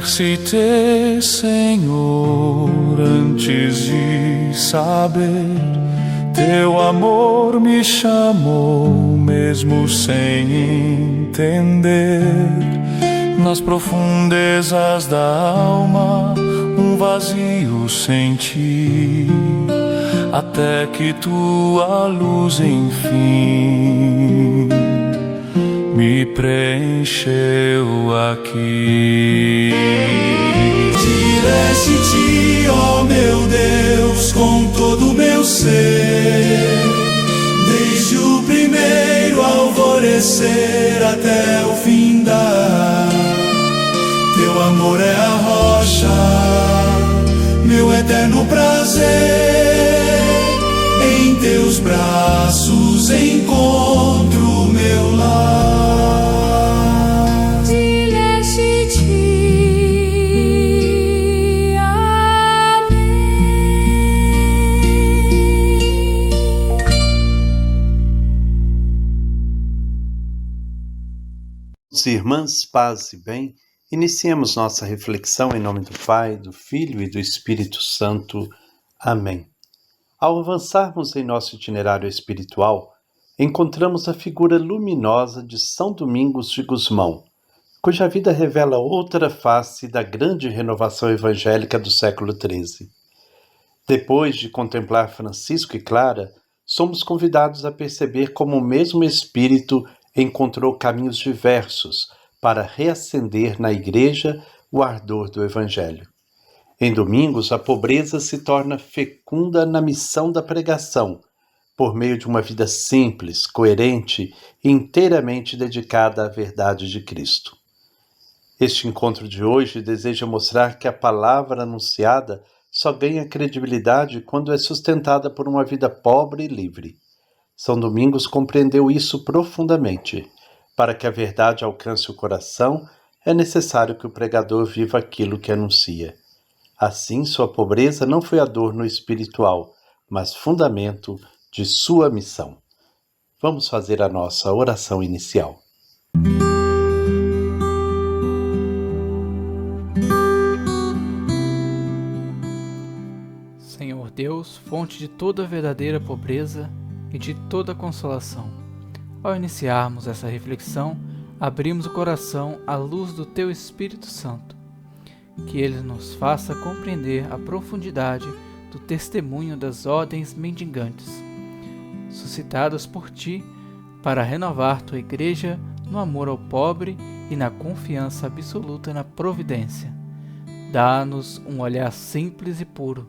exercitei, Senhor, antes de saber. Teu amor me chamou, mesmo sem entender. Nas profundezas da alma, um vazio senti, até que tua luz, enfim, me preencheu aqui. Direste-te, ó meu Deus, com todo o meu ser, desde o primeiro alvorecer até o findar. Teu amor é a rocha, meu eterno prazer. Em teus braços encontro meu lar. Direste-te, amém. Irmãs, paz e bem, iniciemos nossa reflexão em nome do Pai, do Filho e do Espírito Santo. Amém. Ao avançarmos em nosso itinerário espiritual, encontramos a figura luminosa de São Domingos de Gusmão, cuja vida revela outra face da grande renovação evangélica do século XIII. Depois de contemplar Francisco e Clara, somos convidados a perceber como o mesmo Espírito encontrou caminhos diversos para reacender na Igreja o ardor do Evangelho. Em Domingos, a pobreza se torna fecunda na missão da pregação, por meio de uma vida simples, coerente e inteiramente dedicada à verdade de Cristo. Este encontro de hoje deseja mostrar que a palavra anunciada só ganha credibilidade quando é sustentada por uma vida pobre e livre. São Domingos compreendeu isso profundamente. Para que a verdade alcance o coração, é necessário que o pregador viva aquilo que anuncia. Assim, sua pobreza não foi adorno espiritual, mas fundamento de sua missão. Vamos fazer a nossa oração inicial. Senhor Deus, fonte de toda verdadeira pobreza e de toda consolação, ao iniciarmos essa reflexão, abrimos o coração à luz do Teu Espírito Santo, que Ele nos faça compreender a profundidade do testemunho das ordens mendigantes, suscitadas por Ti para renovar Tua Igreja no amor ao pobre e na confiança absoluta na providência. Dá-nos um olhar simples e puro,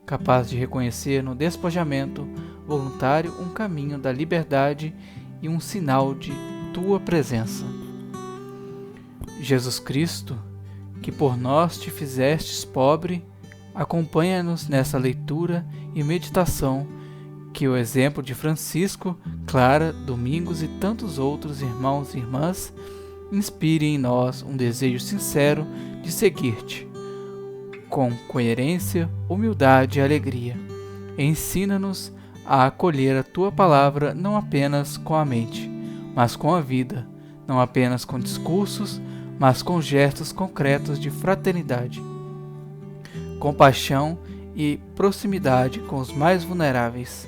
capaz de reconhecer no despojamento voluntário um caminho da liberdade e um sinal de Tua presença. Jesus Cristo, que por nós Te fizestes pobre, acompanha-nos nessa leitura e meditação, que o exemplo de Francisco, Clara, Domingos e tantos outros irmãos e irmãs inspire em nós um desejo sincero de seguir-Te, com coerência, humildade e alegria. Ensina-nos a acolher a Tua palavra não apenas com a mente, mas com a vida, não apenas com discursos, mas com gestos concretos de fraternidade, compaixão e proximidade com os mais vulneráveis.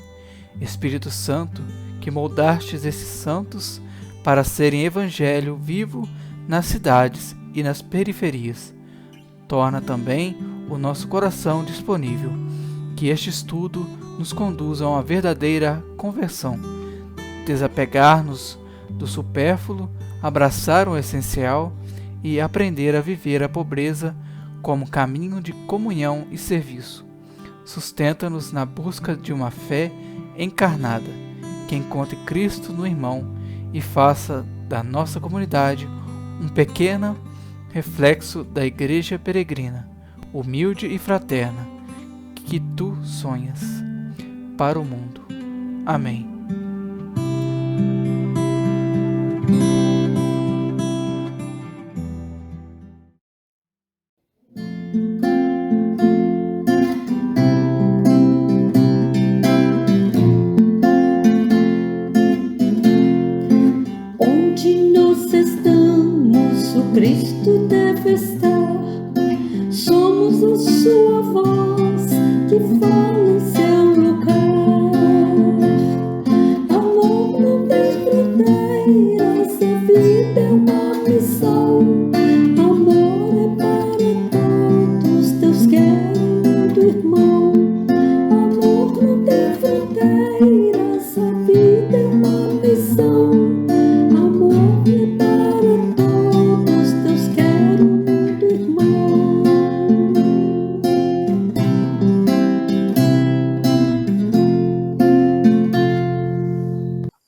Espírito Santo, que moldastes esses santos para serem evangelho vivo nas cidades e nas periferias, torna também o nosso coração disponível, que este estudo nos conduza a uma verdadeira conversão, desapegar-nos do supérfluo, abraçar o essencial e aprender a viver a pobreza como caminho de comunhão e serviço. Sustenta-nos na busca de uma fé encarnada, que encontre Cristo no irmão e faça da nossa comunidade um pequeno reflexo da Igreja peregrina, humilde e fraterna, que Tu sonhas para o mundo. Amém. Onde nós estamos, o Cristo deve estar. missão. Amor é para todos, Deus quer um mundo irmão.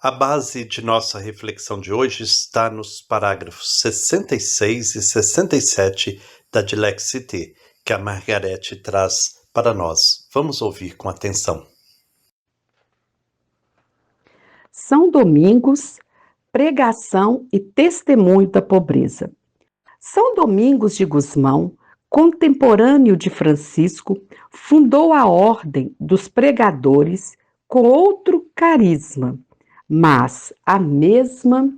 A base de nossa reflexão de hoje está nos parágrafos 66 e 67 da Dilexité, que a Margarete traz para nós. Vamos ouvir com atenção. São Domingos, pregação e testemunho da pobreza. São Domingos de Gusmão, contemporâneo de Francisco, fundou a Ordem dos Pregadores com outro carisma, mas a mesma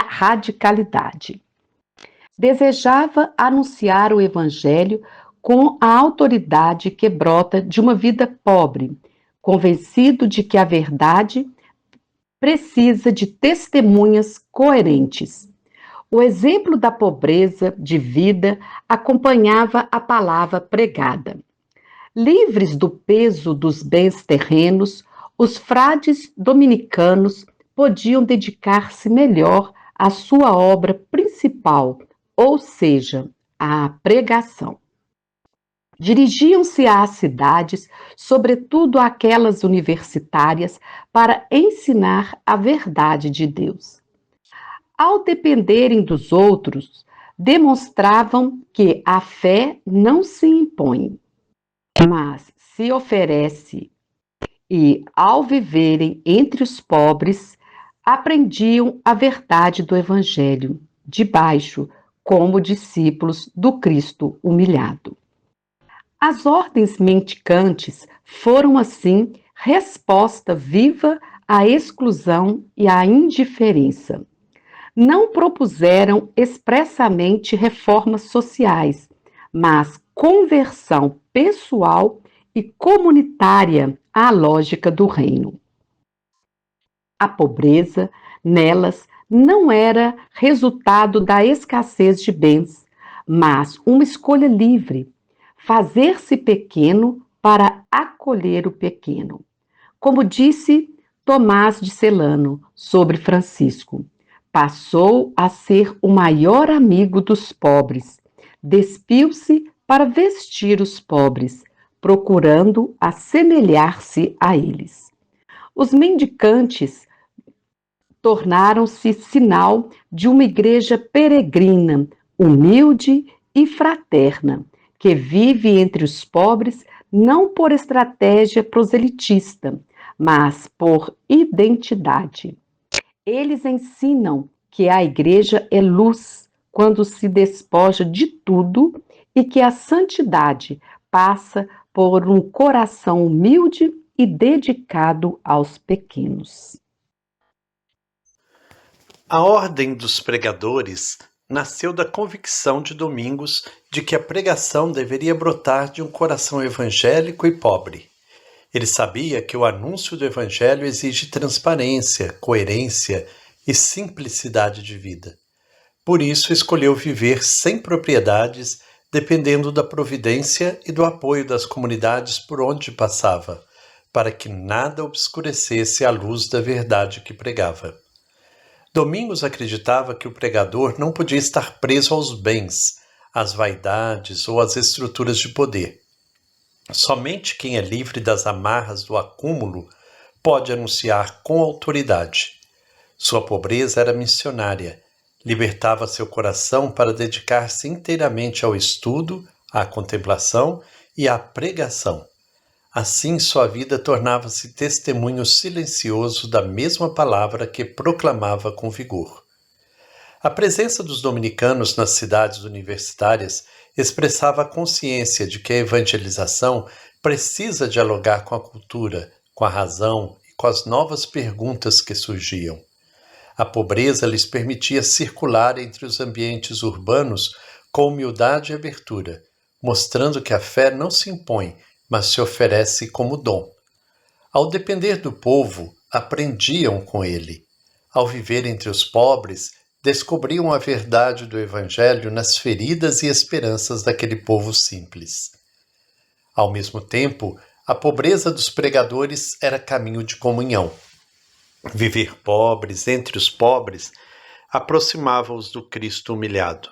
radicalidade. Desejava anunciar o Evangelho com a autoridade que brota de uma vida pobre, convencido de que a verdade precisa de testemunhas coerentes. O exemplo da pobreza de vida acompanhava a palavra pregada. Livres do peso dos bens terrenos, os frades dominicanos podiam dedicar-se melhor à sua obra principal, ou seja, à pregação. Dirigiam-se às cidades, sobretudo àquelas universitárias, para ensinar a verdade de Deus. Ao dependerem dos outros, demonstravam que a fé não se impõe, mas se oferece, e, ao viverem entre os pobres, aprendiam a verdade do Evangelho, de baixo, como discípulos do Cristo humilhado. As ordens mendicantes foram, assim, resposta viva à exclusão e à indiferença. Não propuseram expressamente reformas sociais, mas conversão pessoal e comunitária à lógica do reino. A pobreza, nelas, não era resultado da escassez de bens, mas uma escolha livre, fazer-se pequeno para acolher o pequeno. Como disse Tomás de Celano sobre Francisco, passou a ser o maior amigo dos pobres, despiu-se para vestir os pobres, procurando assemelhar-se a eles. Os mendicantes tornaram-se sinal de uma igreja peregrina, humilde e fraterna, que vive entre os pobres não por estratégia proselitista, mas por identidade. Eles ensinam que a igreja é luz quando se despoja de tudo e que a santidade passa por um coração humilde e dedicado aos pequenos. A Ordem dos Pregadores nasceu da convicção de Domingos de que a pregação deveria brotar de um coração evangélico e pobre. Ele sabia que o anúncio do Evangelho exige transparência, coerência e simplicidade de vida. Por isso, escolheu viver sem propriedades, dependendo da providência e do apoio das comunidades por onde passava, para que nada obscurecesse a luz da verdade que pregava. Domingos acreditava que o pregador não podia estar preso aos bens, às vaidades ou às estruturas de poder. Somente quem é livre das amarras do acúmulo pode anunciar com autoridade. Sua pobreza era missionária, libertava seu coração para dedicar-se inteiramente ao estudo, à contemplação e à pregação. Assim, sua vida tornava-se testemunho silencioso da mesma palavra que proclamava com vigor. A presença dos dominicanos nas cidades universitárias expressava a consciência de que a evangelização precisa dialogar com a cultura, com a razão e com as novas perguntas que surgiam. A pobreza lhes permitia circular entre os ambientes urbanos com humildade e abertura, mostrando que a fé não se impõe, mas se oferece como dom. Ao depender do povo, aprendiam com ele. Ao viver entre os pobres, descobriam a verdade do Evangelho nas feridas e esperanças daquele povo simples. Ao mesmo tempo, a pobreza dos pregadores era caminho de comunhão. Viver pobres entre os pobres aproximava-os do Cristo humilhado.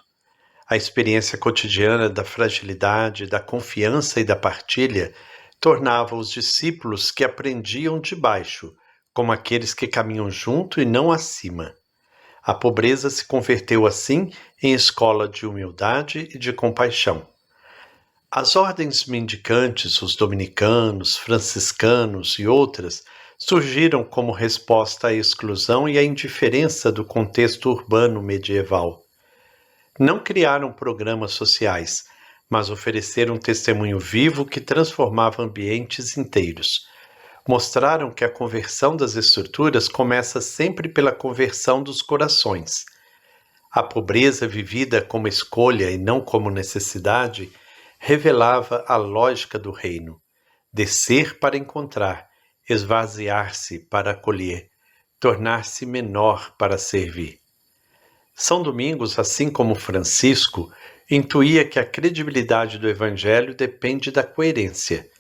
A experiência cotidiana da fragilidade, da confiança e da partilha tornava os discípulos que aprendiam de baixo, como aqueles que caminham junto e não acima. A pobreza se converteu assim em escola de humildade e de compaixão. As ordens mendicantes, os dominicanos, franciscanos e outras, surgiram como resposta à exclusão e à indiferença do contexto urbano medieval. Não criaram programas sociais, mas ofereceram um testemunho vivo que transformava ambientes inteiros. Mostraram que a conversão das estruturas começa sempre pela conversão dos corações. A pobreza vivida como escolha e não como necessidade revelava a lógica do reino: descer para encontrar, esvaziar-se para acolher, tornar-se menor para servir. São Domingos, assim como Francisco, intuía que a credibilidade do Evangelho depende da coerência.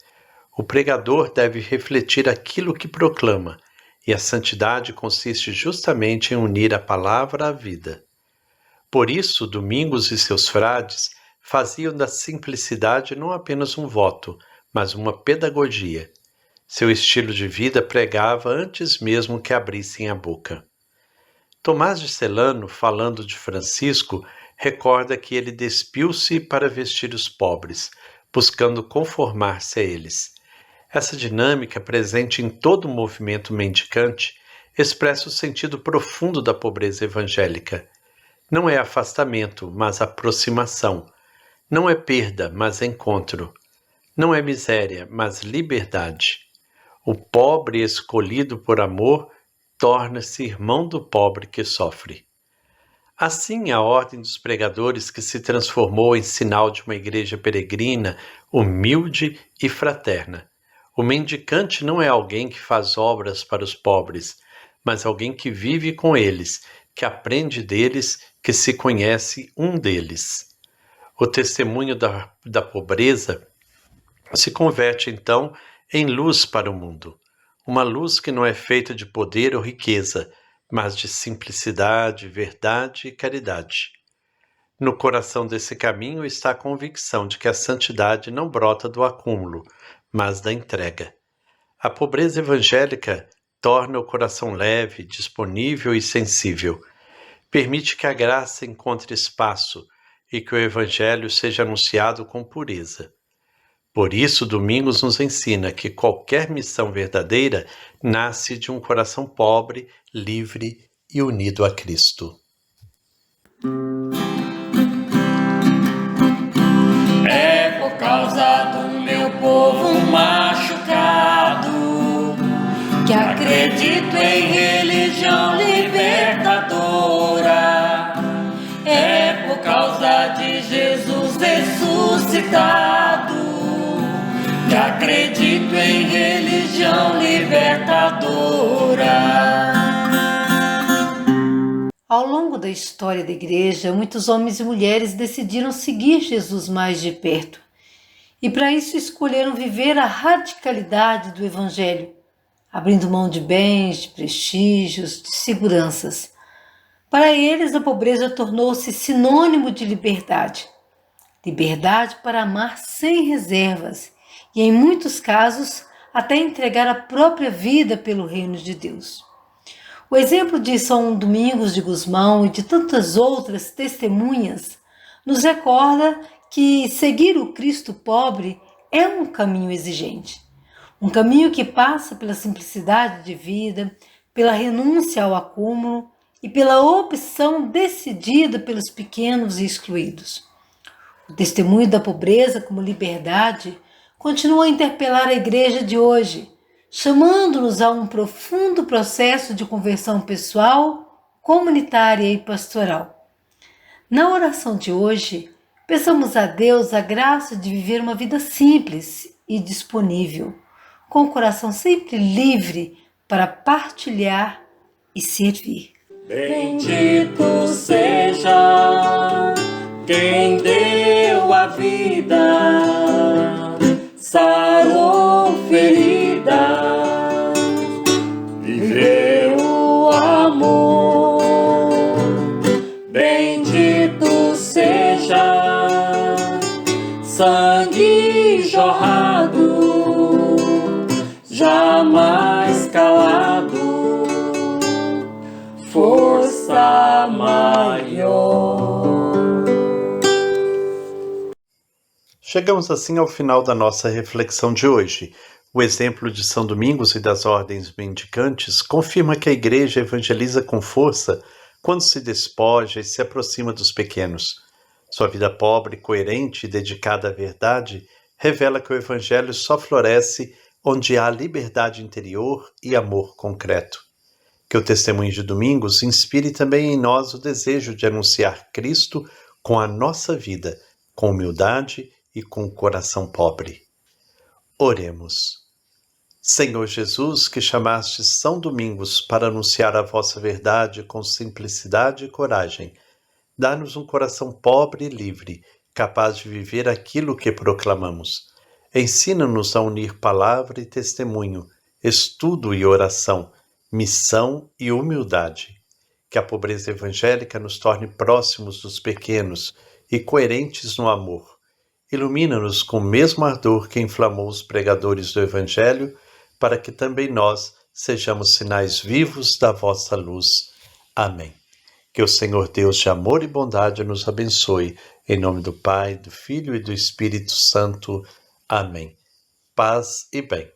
O pregador deve refletir aquilo que proclama, e a santidade consiste justamente em unir a palavra à vida. Por isso, Domingos e seus frades faziam da simplicidade não apenas um voto, mas uma pedagogia. Seu estilo de vida pregava antes mesmo que abrissem a boca. Tomás de Celano, falando de Francisco, recorda que ele despiu-se para vestir os pobres, buscando conformar-se a eles. Essa dinâmica, presente em todo o movimento mendicante, expressa o sentido profundo da pobreza evangélica. Não é afastamento, mas aproximação. Não é perda, mas encontro. Não é miséria, mas liberdade. O pobre escolhido por amor torna-se irmão do pobre que sofre. Assim, a ordem dos pregadores, que se transformou em sinal de uma igreja peregrina, humilde e fraterna. O mendicante não é alguém que faz obras para os pobres, mas alguém que vive com eles, que aprende deles, que se conhece um deles. O testemunho da pobreza se converte, então, em luz para o mundo. Uma luz que não é feita de poder ou riqueza, mas de simplicidade, verdade e caridade. No coração desse caminho está a convicção de que a santidade não brota do acúmulo, mas da entrega. A pobreza evangélica torna o coração leve, disponível e sensível. Permite que a graça encontre espaço e que o Evangelho seja anunciado com pureza. Por isso, Domingos nos ensina que qualquer missão verdadeira nasce de um coração pobre, livre e unido a Cristo. É por causa do meu povo machucado que acredito em religião libertadora. É por causa de Jesus ressuscitado que acredito em religião libertadora. Ao longo da história da Igreja, muitos homens e mulheres decidiram seguir Jesus mais de perto. E para isso escolheram viver a radicalidade do Evangelho, abrindo mão de bens, de prestígios, de seguranças. Para eles, a pobreza tornou-se sinônimo de liberdade. Liberdade para amar sem reservas e, em muitos casos, até entregar a própria vida pelo reino de Deus. O exemplo de São Domingos de Gusmão e de tantas outras testemunhas nos recorda que seguir o Cristo pobre é um caminho exigente. Um caminho que passa pela simplicidade de vida, pela renúncia ao acúmulo e pela opção decidida pelos pequenos e excluídos. O testemunho da pobreza como liberdade continua a interpelar a Igreja de hoje, chamando-nos a um profundo processo de conversão pessoal, comunitária e pastoral. Na oração de hoje, peçamos a Deus a graça de viver uma vida simples e disponível, com o coração sempre livre para partilhar e servir. Bendito seja quem deu a vida, sarou feridas, viveu força maior. Chegamos assim ao final da nossa reflexão de hoje. O exemplo de São Domingos e das ordens mendicantes confirma que a Igreja evangeliza com força quando se despoja e se aproxima dos pequenos. Sua vida pobre, coerente e dedicada à verdade revela que o Evangelho só floresce onde há liberdade interior e amor concreto. Que o testemunho de Domingos inspire também em nós o desejo de anunciar Cristo com a nossa vida, com humildade e com o coração pobre. Oremos. Senhor Jesus, que chamaste São Domingos para anunciar a vossa verdade com simplicidade e coragem, dá-nos um coração pobre e livre, capaz de viver aquilo que proclamamos. Ensina-nos a unir palavra e testemunho, estudo e oração, missão e humildade. Que a pobreza evangélica nos torne próximos dos pequenos e coerentes no amor. Ilumina-nos com o mesmo ardor que inflamou os pregadores do Evangelho, para que também nós sejamos sinais vivos da vossa luz. Amém. Que o Senhor Deus de amor e bondade nos abençoe. Em nome do Pai, do Filho e do Espírito Santo. Amém. Paz e bem.